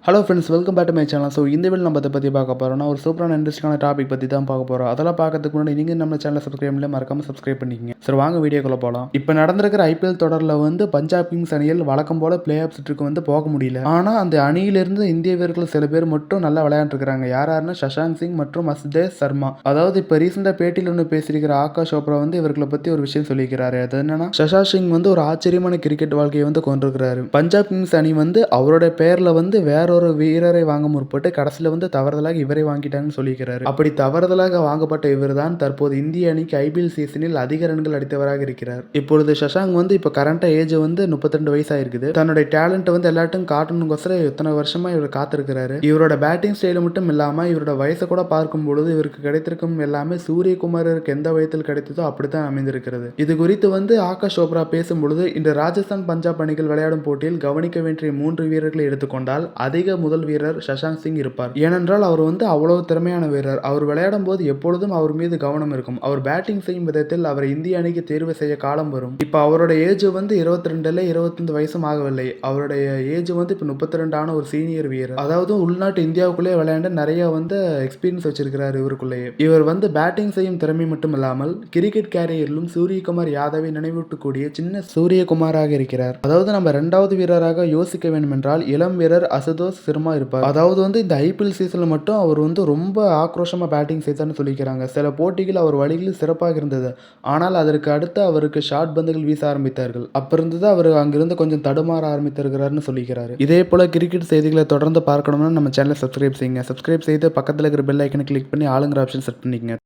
Hello friends, welcome back to my channel. So இந்த video நம்ம அதை பற்றி பார்க்க போகிறோம்னா ஒரு சூப்பரான இன்ட்ரெஸ்டிங்கான டாபிக் பற்றி தான் பார்க்க போகிறோம். அதெல்லாம் பார்க்கறதுக்கு முன்னாடி நீங்கள் நம்ம சேனலை சப்ஸ்கிரைப் பண்ணி மறக்காமல் சப்ஸ்கிரைப் பண்ணிக்கங்க. சரி, வாங்க வீடியோக்குள்ளே போகலாம். இப்போ நடந்திருக்கிற ஐபிஎல் தொடரில் வந்து பஞ்சாப் கிங்ஸ் அணியில் வழக்கம் போல் பிளே ஆஃப் சுற்றுக்கு வந்து போக முடியல. ஆனால் அந்த அணியிலிருந்து இந்திய வீரர்கள் சில பேர் மட்டும் நல்லா விளையாண்டுருக்காங்க. யாருன்னா சஷாங்க் சிங் மற்றும் அசுதேஷ் சர்மா. அதாவது இப்போ ரீசெண்டாக பேட்டியில் ஒன்று பேசியிருக்கிற ஆகாஷ் சோப்ரா வந்து இவர்களை பற்றி ஒரு விஷயம் சொல்லியிருக்கிறாரு. அது என்னன்னா, சஷாங்க் சிங் வந்து ஒரு ஆச்சரியமான கிரிக்கெட் வாழ்க்கையை வந்து கொண்டிருக்கிறாரு. பஞ்சாப் கிங்ஸ் அணி வந்து அவருடைய பெயரில் வந்து வேறொரு வீரரை வாங்க முற்பட்டு கடைசியில் வந்து தவறுதலாக இவரை வாங்கிட்டாங்கன்னு சொல்லியிருக்கிறாரு. அப்படி தவறுதலாக வாங்கப்பட்ட இவர் தான் தற்போது இந்திய அணிக்கு ஐபிஎல் சீசனில் அதிக ரன்கள் அடித்தவராக இருக்கிறார். இப்பொழுது சஷாங்க் வந்து இப்போ கரண்டா ஏஜ் வந்து 32 வயசா இருக்குது. தன்னுடைய டேலண்ட் வந்து எல்லாட்டும் காட்டணுங்கோசரம் எத்தனை வருஷமா இவர் காத்திருக்கிறாரு. இவரோட பேட்டிங் ஸ்டைல் மட்டும் இல்லாம இவரோட வயசை கூட பார்க்கும் பொழுது இவருக்கு கிடைத்திருக்கும் எல்லாமே சூரியகுமாருக்கு எந்த வயதில் கிடைத்ததோ அப்படித்தான் அமைந்திருக்கிறது. இது குறித்து வந்து ஆகாஷ் சோப்ரா பேசும்பொழுது, இந்த ராஜஸ்தான் பஞ்சாப் அணிகள் விளையாடும் போட்டியில் கவனிக்க வேண்டிய 3 வீரர்களை எடுத்துக்கொண்டால் அதிக முதல் வீரர் சஷாங்க் சிங் இருப்பார். ஏனென்றால் அவர் வந்து அவ்வளவு திறமையான வீரர். அவர் விளையாடும் போது எப்பொழுதும் அவர் மீது கவனம் இருக்கும். அவர் பேட்டிங் செய்யும் விதத்தில் அவர் இந்திய அணிக்கு தேர்வு செய்ய காலம் வரும். இப்போ அவருடைய ஏஜ் வந்து 22 25 வயசும் ஆகவில்லை. அவருடைய ஏஜ் வந்து இப்போ 32 ஆன ஒரு சீனியர் வீரர். அதாவது உள்நாட்டு இந்தியாவுக்குள்ளே விளையாண்டு நிறைய வந்து எக்ஸ்பீரியன்ஸ் வச்சிருக்கிறார் இவருக்குள்ளேயே. இவர் வந்து பேட்டிங் செய்யும் திறமை மட்டும் இல்லாமல் கிரிக்கெட் கேரியரிலும் சூரியகுமார் யாதவை நினைவூட்டக்கூடிய சின்ன சூரியகுமாராக இருக்கிறார். அதாவது நம்ம 2வது வீரராக யோசிக்க வேண்டும் என்றால் இளம் வீரர் அசுதோஷ் சர்மா இருப்பார். அதாவது வந்து இந்த ஐபிஎல் சீசன்ல மட்டும் அவர் வந்து ரொம்ப ஆக்ரோஷமா பேட்டிங் செய்தார்னு சொல்லிக்கிறாங்க. சில போட்டிகள் அவர் வழிகளில் சிறப்பாக இருந்தது. ஆனால் அதற்கு அடுத்து அவருக்கு ஷார்ட் பந்துகள் வீச ஆரம்பித்தார்கள். அப்ப இருந்து அவர் அங்கிருந்து கொஞ்சம் தடுமாற ஆரம்பித்திருக்கிறார்னு சொல்லிக்கிறாரு. இதே போல கிரிக்கெட் செய்திகளை தொடர்ந்து பார்க்கணும்னா நம்ம சேனலை சப்ஸ்கிரைப் செய்யுங்க. சப்ஸ்கிரைப் செய்து பக்கத்தில் இருக்கிற பெல் ஐக்கனை கிளிக் பண்ணி ஆளுங்கிற ஆப்ஷன் செட் பண்ணிக்கங்க.